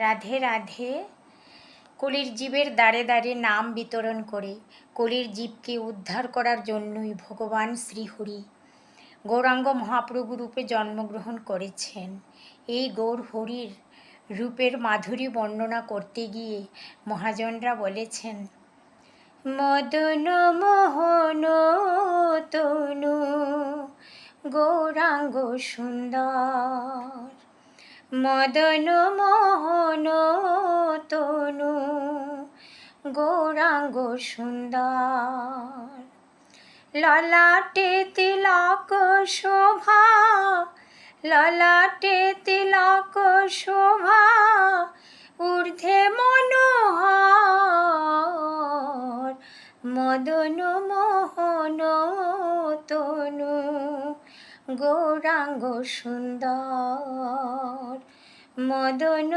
রাধে রাধে। কলির জীবের দ্বারে দ্বারে নাম বিতরণ করে কলির জীবকে উদ্ধার করার জন্যই ভগবান শ্রীহরি গৌরাঙ্গ মহাপ্রভু রূপে জন্মগ্রহণ করেছেন। এই গৌর হরির রূপের মাধুরী বর্ণনা করতে গিয়ে মহাজনরা বলেছেন, মদন মোহন তনু গৌরাঙ্গ সুন্দর, মদন মোহন তনু গৌরাঙ্গ সুন্দর, ললাটে তিলক শোভা, ললাটে তিলক শোভা, ঊর্ধ্বে মনোহর, মদন মোহন তনু গৌরাঙ্গ সুন্দর, মদন